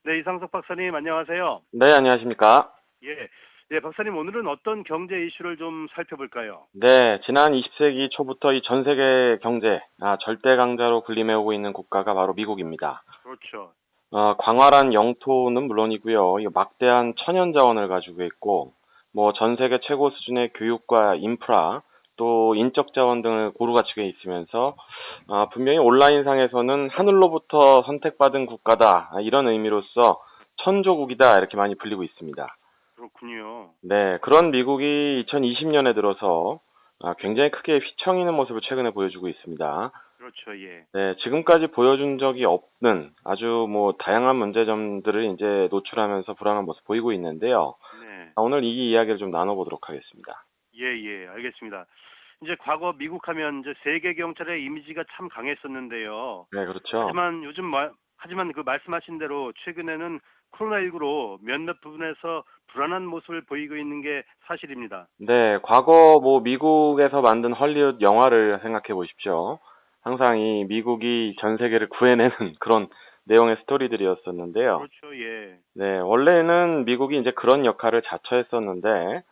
네, 이상석 박사님 안녕하세요. 네, 안녕하십니까. 예, 예, 박사님 오늘은 어떤 경제 이슈를 좀 살펴볼까요? 네, 지난 20세기 초부터 이 전 세계 경제, 절대 강자로 군림해오고 있는 국가가 바로 미국입니다. 그렇죠. 광활한 영토는 물론이고요. 이 막대한 천연 자원을 가지고 있고, 뭐 전 세계 최고 수준의 교육과 인프라, 또 인적 자원 등을 고루 갖추고 있으면서, 분명히 온라인상에서는 하늘로부터 선택받은 국가다, 이런 의미로서 천조국이다, 이렇게 많이 불리고 있습니다. 그렇군요. 네, 그런 미국이 2020년에 들어서 굉장히 크게 휘청이는 모습을 최근에 보여주고 있습니다. 그렇죠. 예. 네, 지금까지 보여준 적이 없는 아주 뭐 다양한 문제점들을 이제 노출하면서 불안한 모습 보이고 있는데요. 네. 오늘 이 이야기를 좀 나눠보도록 하겠습니다. 예, 예, 알겠습니다. 이제 과거 미국 하면 이제 세계 경찰의 이미지가 참 강했었는데요. 네, 그렇죠. 하지만 그 말씀하신 대로 최근에는 코로나19로 몇몇 부분에서 불안한 모습을 보이고 있는 게 사실입니다. 네, 과거 뭐 미국에서 만든 헐리우드 영화를 생각해 보십시오. 항상 이 미국이 전 세계를 구해내는 그런 내용의 스토리들이었었는데요. 그렇죠. 예. 네, 원래는 미국이 이제 그런 역할을 자처했었는데,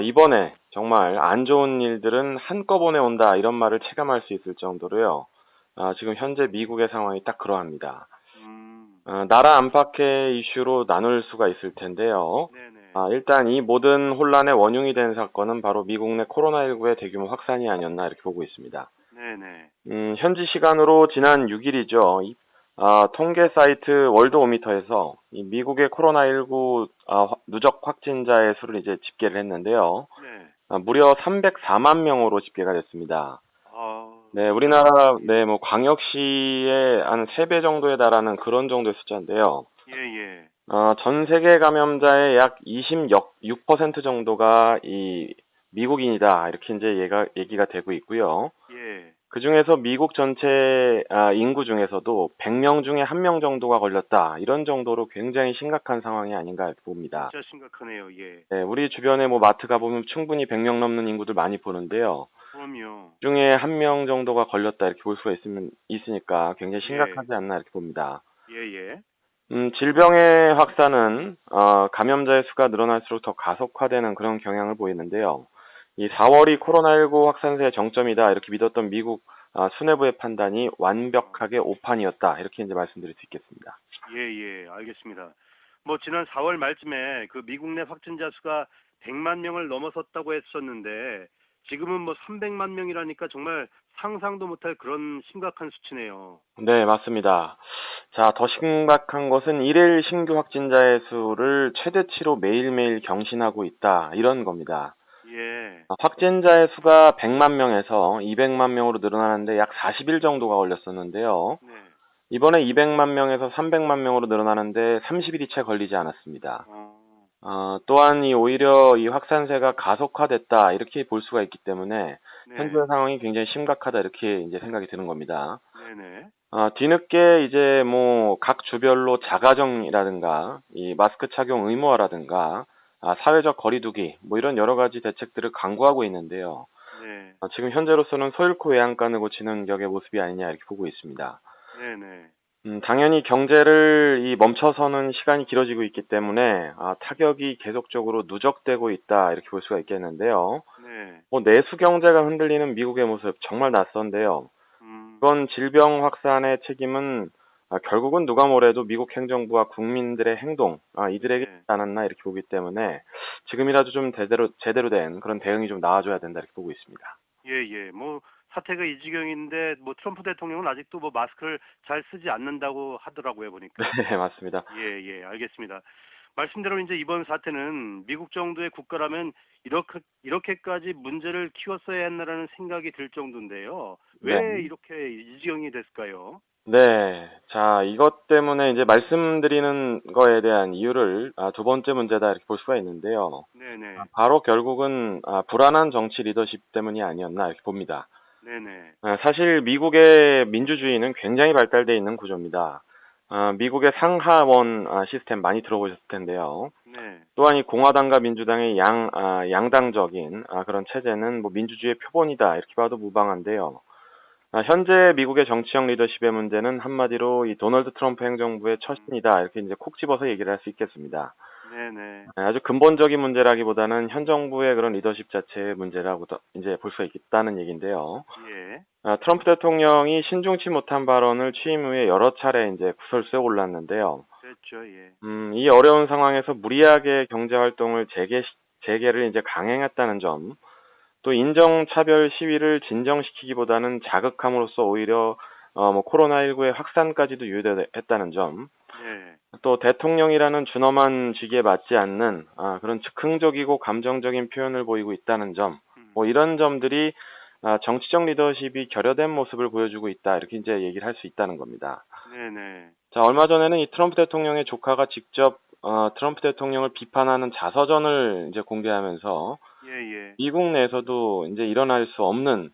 이번에 정말 안 좋은 일들은 한꺼번에 온다, 이런 말을 체감할 수 있을 정도로요. 지금 현재 미국의 상황이 딱 그러합니다. 음. 나라 안팎의 이슈로 나눌 수가 있을 텐데요. 네네. 일단 이 모든 혼란의 원흉이 된 사건은 바로 미국 내 코로나19의 대규모 확산이 아니었나 이렇게 보고 있습니다. 네네. 현지 시간으로 지난 6일이죠. 통계 사이트 월드오미터에서 이 미국의 코로나19 누적 확진자의 수를 이제 집계를 했는데요. 네. 무려 304만 명으로 집계가 됐습니다. 네, 굉장히 우리나라, 예. 네, 뭐, 광역시의 한 3배 정도에 달하는 그런 정도의 숫자인데요. 예, 예. 전 세계 감염자의 약 26% 정도가 이 미국인이다. 이렇게 이제 얘기가 되고 있고요. 예. 그 중에서 미국 전체 인구 중에서도 100명 중에 1명 정도가 걸렸다. 이런 정도로 굉장히 심각한 상황이 아닌가 이렇게 봅니다. 진짜 심각하네요. 예. 네, 우리 주변에 뭐 마트 가보면 충분히 100명 넘는 인구들 많이 보는데요. 그럼요. 중에 1명 정도가 걸렸다 이렇게 볼 수가 있으니까 굉장히 예. 심각하지 않나 이렇게 봅니다. 예, 예. 질병의 확산은 감염자의 수가 늘어날수록 더 가속화되는 그런 경향을 보이는데요. 이 4월이 코로나19 확산세의 정점이다 이렇게 믿었던 미국 수뇌부의 판단이 완벽하게 오판이었다 이렇게 이제 말씀드릴 수 있겠습니다. 예, 예. 알겠습니다. 뭐 지난 4월 말쯤에 그 미국 내 확진자 수가 100만 명을 넘어섰다고 했었는데 지금은 뭐 300만 명이라니까 정말 상상도 못할 그런 심각한 수치네요. 네, 맞습니다. 자, 더 심각한 것은 일일 신규 확진자의 수를 최대치로 매일매일 경신하고 있다 이런 겁니다. 예. 확진자의 수가 100만 명에서 200만 명으로 늘어나는데 약 40일 정도가 걸렸었는데요. 네. 이번에 200만 명에서 300만 명으로 늘어나는데 30일이 채 걸리지 않았습니다. 어. 또한 오히려 이 확산세가 가속화됐다 이렇게 볼 수가 있기 때문에 현재 네. 상황이 굉장히 심각하다 이렇게 이제 생각이 드는 겁니다. 네네. 뒤늦게 이제 뭐 각 주별로 자가정이라든가 이 마스크 착용 의무화라든가 사회적 거리두기 뭐 이런 여러 가지 대책들을 강구하고 있는데요. 네. 지금 현재로서는 소잃고 외양간을 고치는 격의 모습이 아니냐 이렇게 보고 있습니다. 네네. 당연히 경제를 이 멈춰서는 시간이 길어지고 있기 때문에 타격이 계속적으로 누적되고 있다 이렇게 볼 수가 있겠는데요. 네. 뭐 내수 경제가 흔들리는 미국의 모습 정말 낯선데요. 음. 이번 질병 확산의 책임은 결국은 누가 뭐래도 미국 행정부와 국민들의 행동 이들에게 있지 네. 않았나 이렇게 보기 때문에 지금이라도 좀 제대로 된 그런 대응이 좀 나와줘야 된다 이렇게 보고 있습니다. 예, 예. 뭐 사태가 이 지경인데 뭐 트럼프 대통령은 아직도 뭐 마스크를 잘 쓰지 않는다고 하더라고요, 보니까. 네, 맞습니다. 예, 예. 알겠습니다. 말씀대로 이제 이번 사태는 미국 정도의 국가라면 이렇게까지 문제를 키웠어야 했나라는 생각이 들 정도인데요. 네. 왜 이렇게 이 지경이 됐을까요? 네. 자, 이것 때문에 이제 말씀드리는 거에 대한 이유를 두 번째 문제다 이렇게 볼 수가 있는데요. 네네. 바로 결국은 불안한 정치 리더십 때문이 아니었나 이렇게 봅니다. 네네. 사실 미국의 민주주의는 굉장히 발달되어 있는 구조입니다. 미국의 상하원 시스템 많이 들어보셨을 텐데요. 네. 또한 이 공화당과 민주당의 양당적인 그런 체제는 뭐 민주주의의 표본이다 이렇게 봐도 무방한데요. 현재 미국의 정치적 리더십의 문제는 한마디로 이 도널드 트럼프 행정부의 처신이다. 이렇게 이제 콕 집어서 얘기를 할 수 있겠습니다. 네네. 아주 근본적인 문제라기보다는 현 정부의 그런 리더십 자체의 문제라고 이제 볼 수가 있다는 얘기인데요. 예. 트럼프 대통령이 신중치 못한 발언을 취임 후에 여러 차례 이제 구설수에 올랐는데요. 그랬죠. 예. 이 어려운 상황에서 무리하게 경제 활동을 재개를 이제 강행했다는 점, 또 인정차별 시위를 진정시키기보다는 자극함으로써 오히려 코로나19의 확산까지도 유도했다는 점, 네. 또 대통령이라는 준엄한 직위에 맞지 않는 그런 즉흥적이고 감정적인 표현을 보이고 있다는 점, 이런 점들이 정치적 리더십이 결여된 모습을 보여주고 있다. 이렇게 이제 얘기를 할 수 있다는 겁니다. 네네. 자, 얼마 전에는 이 트럼프 대통령의 조카가 직접 트럼프 대통령을 비판하는 자서전을 이제 공개하면서 예예. 미국 내에서도 이제 일어날 수 없는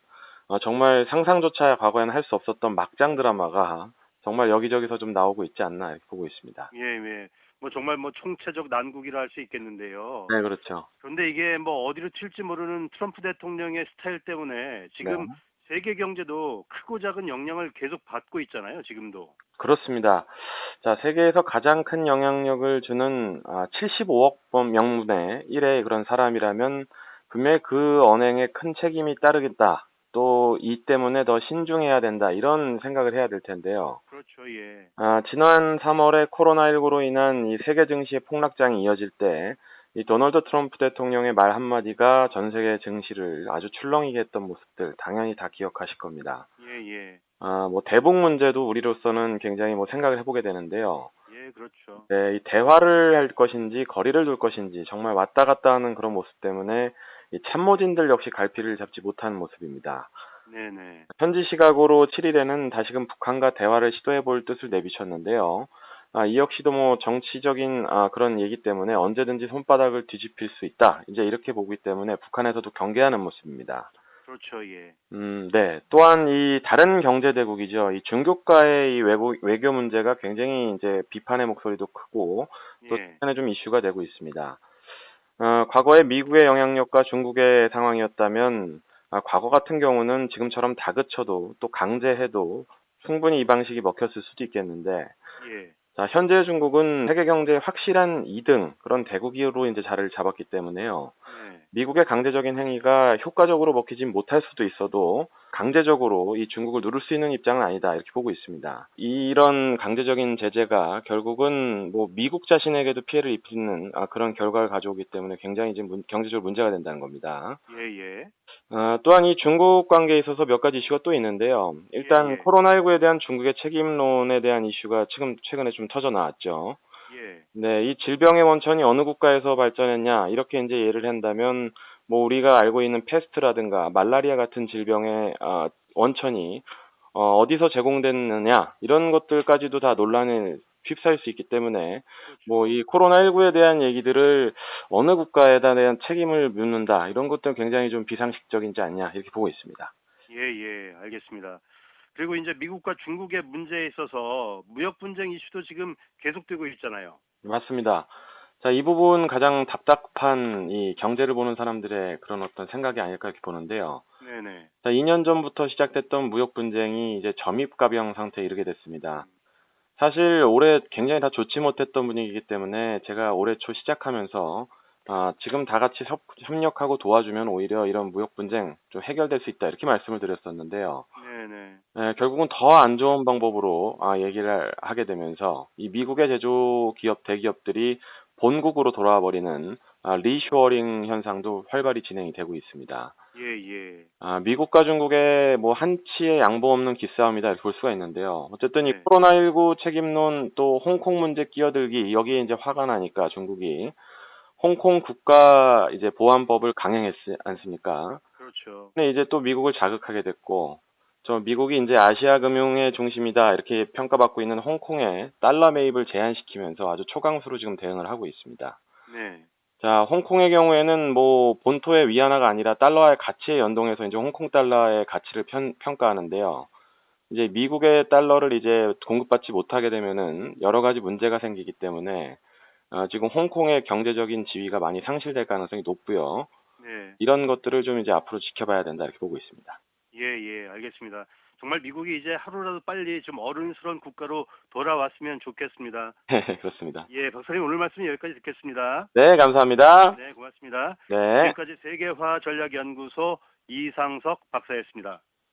정말 상상조차 과거에는 할 수 없었던 막장 드라마가 정말 여기저기서 좀 나오고 있지 않나 이렇게 보고 있습니다. 예, 예. 뭐 정말 뭐 총체적 난국이라 할 수 있겠는데요. 네, 그렇죠. 그런데 이게 뭐 어디로 튈지 모르는 트럼프 대통령의 스타일 때문에 네. 지금 세계 경제도 크고 작은 영향을 계속 받고 있잖아요, 지금도. 그렇습니다. 자, 세계에서 가장 큰 영향력을 주는 75억 명분의 1의 그런 사람이라면 분명히 그 언행에 큰 책임이 따르겠다. 또 이 때문에 더 신중해야 된다. 이런 생각을 해야 될 텐데요. 그렇죠, 예. 지난 3월에 코로나19로 인한 이 세계 증시의 폭락장이 이어질 때, 이 도널드 트럼프 대통령의 말 한마디가 전 세계 증시를 아주 출렁이게 했던 모습들 당연히 다 기억하실 겁니다. 예, 예. 대북 문제도 우리로서는 굉장히 생각을 해보게 되는데요. 예, 그렇죠. 네, 이 대화를 할 것인지 거리를 둘 것인지 정말 왔다 갔다 하는 그런 모습 때문에 이 참모진들 역시 갈피를 잡지 못하는 모습입니다. 네네. 현지 시각으로 7일에는 다시금 북한과 대화를 시도해 볼 뜻을 내비쳤는데요. 이 역시도 정치적인 그런 얘기 때문에 언제든지 손바닥을 뒤집힐 수 있다. 이제 이렇게 보기 때문에 북한에서도 경계하는 모습입니다. 그렇죠, 예. 네. 또한 이 다른 경제 대국이죠. 이 중국과의 이 외교 문제가 굉장히 이제 비판의 목소리도 크고 또 예. 최근에 좀 이슈가 되고 있습니다. 과거에 미국의 영향력과 중국의 상황이었다면 과거 같은 경우는 지금처럼 다그쳐도 또 강제해도 충분히 이 방식이 먹혔을 수도 있겠는데 예. 자, 현재 중국은 세계 경제의 확실한 2등 그런 대국으로 이제 자리를 잡았기 때문에요. 네. 미국의 강제적인 행위가 효과적으로 먹히지 못할 수도 있어도 강제적으로 이 중국을 누를 수 있는 입장은 아니다 이렇게 보고 있습니다. 이런 강제적인 제재가 결국은 미국 자신에게도 피해를 입히는 그런 결과를 가져오기 때문에 굉장히 이제 경제적으로 문제가 된다는 겁니다. 예, 예. 또한 이 중국 관계에 있어서 몇 가지 이슈가 또 있는데요. 일단 예. 코로나19에 대한 중국의 책임론에 대한 이슈가 최근에 좀 터져 나왔죠. 예. 네, 이 질병의 원천이 어느 국가에서 발전했냐, 이렇게 이제 예를 한다면, 우리가 알고 있는 패스트라든가 말라리아 같은 질병의 원천이 어디서 제공됐느냐, 이런 것들까지도 다 논란에 휩싸일 수 있기 때문에, 그렇죠. 이 코로나19에 대한 얘기들을 어느 국가에 대한 책임을 묻는다, 이런 것들은 굉장히 좀 비상식적이지 않냐, 이렇게 보고 있습니다. 예, 예. 알겠습니다. 그리고 이제 미국과 중국의 문제에 있어서 무역 분쟁 이슈도 지금 계속되고 있잖아요. 맞습니다. 자, 이 부분 가장 답답한 이 경제를 보는 사람들의 그런 어떤 생각이 아닐까 이렇게 보는데요. 네네. 자, 2년 전부터 시작됐던 무역 분쟁이 이제 점입가병 상태에 이르게 됐습니다. 사실 올해 굉장히 다 좋지 못했던 분위기이기 때문에 제가 올해 초 시작하면서 지금 다 같이 협력하고 도와주면 오히려 이런 무역 분쟁 좀 해결될 수 있다 이렇게 말씀을 드렸었는데요. 네네. 결국은 더 안 좋은 방법으로 얘기를 하게 되면서 이 미국의 제조 기업 대기업들이 본국으로 돌아와 버리는 리쇼어링 현상도 활발히 진행이 되고 있습니다. 예, 예. 미국과 중국의 한치의 양보 없는 기싸움이다 이렇게 볼 수가 있는데요. 어쨌든 이 네. 코로나19 책임론 또 홍콩 문제 끼어들기 여기에 이제 화가 나니까 중국이 홍콩 국가 이제 보안법을 강행했지 않습니까? 그렇죠. 근데 이제 또 미국을 자극하게 됐고 미국이 이제 아시아 금융의 중심이다 이렇게 평가받고 있는 홍콩에 달러 매입을 제한시키면서 아주 초강수로 지금 대응을 하고 있습니다. 네. 자, 홍콩의 경우에는 본토의 위안화가 아니라 달러의 가치에 연동해서 이제 홍콩 달러의 가치를 평가하는데요. 이제 미국의 달러를 이제 공급받지 못하게 되면은 여러 가지 문제가 생기기 때문에 지금 홍콩의 경제적인 지위가 많이 상실될 가능성이 높고요. 네. 이런 것들을 좀 이제 앞으로 지켜봐야 된다 이렇게 보고 있습니다. 예, 예. 알겠습니다. 정말 미국이 이제 하루라도 빨리 좀 어른스러운 국가로 돌아왔으면 좋겠습니다. 그렇습니다. 예, 박사님 오늘 말씀 여기까지 듣겠습니다. 네, 감사합니다. 네, 고맙습니다. 네. 지금까지 세계화 전략연구소 이상석 박사였습니다.